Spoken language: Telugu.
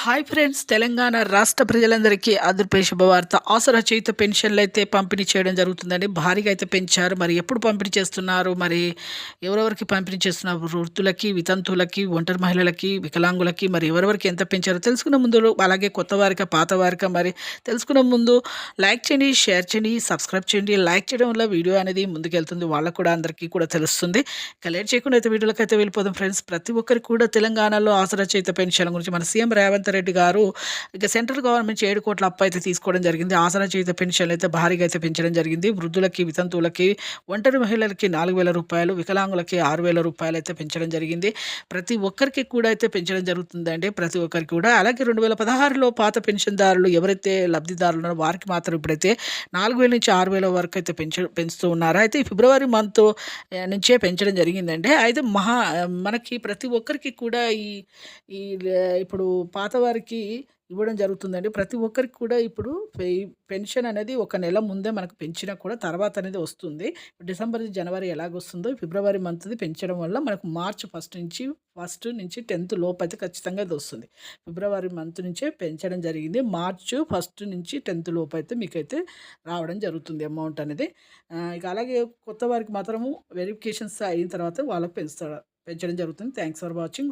హాయ్ ఫ్రెండ్స్, తెలంగాణ రాష్ట్ర ప్రజలందరికీ ఆంధ్రప్రదేశ్ శుభవార్త. ఆసరా చేయుత పెన్షన్లు అయితే పంపిణీ చేయడం జరుగుతుందండి. భారీగా అయితే పెంచారు. మరి ఎప్పుడు పంపిణీ చేస్తున్నారు, మరి ఎవరెవరికి పంపిణీ చేస్తున్నారు, వృద్ధులకి, వితంతువులకి, ఒంటరి మహిళలకి, వికలాంగులకి, మరి ఎవరెవరికి ఎంత పెంచారో తెలుసుకునే ముందు, అలాగే కొత్త వారిక, పాత వారిక, మరి తెలుసుకునే ముందు లైక్ చేయండి, షేర్ చేయండి, సబ్స్క్రైబ్ చేయండి. లైక్ చేయడం వల్ల వీడియో అనేది ముందుకెళ్తుంది, వాళ్ళకు కూడా అందరికీ కూడా తెలుస్తుంది. ఇక లేట్ చేయకుండా అయితే వీడియోలోకి అయితే వెళ్ళిపోదాం ఫ్రెండ్స్. ప్రతి ఒక్కరికి కూడా తెలంగాణలో ఆసరా చేయుత పెన్షన్ గురించి మన సీఎం రేవంత్ రెడ్డి గారు ఇక సెంట్రల్ గవర్నమెంట్ 7 కోట్ల అప్పు అయితే తీసుకోవడం జరిగింది. ఆసరా చేయుత పెన్షన్లు అయితే భారీగా అయితే పెంచడం జరిగింది. వృద్ధులకి, వితంతువులకి, ఒంటరి మహిళలకి 4,000 రూపాయలు, వికలాంగులకి 6,000 రూపాయలు అయితే పెంచడం జరిగింది. ప్రతి ఒక్కరికి కూడా అయితే పెంచడం జరుగుతుందండి. ప్రతి ఒక్కరికి కూడా. అలాగే 2016లో పాత పెన్షన్దారులు ఎవరైతే లబ్ధిదారులు ఉన్నారో వారికి మాత్రం ఇప్పుడైతే 4,000 నుంచి 6,000 వరకు అయితే పెంచుతూ ఉన్నారు. అయితే ఈ ఫిబ్రవరి మంత్ నుంచే పెంచడం జరిగిందండి. అయితే మనకి ప్రతి ఒక్కరికి కూడా ఈ ఈ ఇప్పుడు పాత వారికి ఇవ్వడం జరుగుతుందండి. ప్రతి ఒక్కరికి కూడా ఇప్పుడు ఈ పెన్షన్ అనేది ఒక నెల ముందే మనకు పెంచినా కూడా తర్వాత అనేది వస్తుంది. డిసెంబర్, జనవరి ఎలాగొస్తుందో ఫిబ్రవరి మంత్‌ది పెంచడం వల్ల మనకు మార్చ్ ఫస్ట్ నుంచి 10థ్ లోపు అయితే ఖచ్చితంగా ఇది వస్తుంది. ఫిబ్రవరి మంత్ నుంచే పెంచడం జరిగింది. మార్చ్ ఫస్ట్ నుంచి 10థ్ లోపు అయితే మీకైతే రావడం జరుగుతుంది అమౌంట్ అనేది. ఇక అలాగే కొత్త వారికి మాత్రము వెరిఫికేషన్స్ అయిన తర్వాత వాళ్ళకి పెంచడం జరుగుతుంది. Thanks for watching.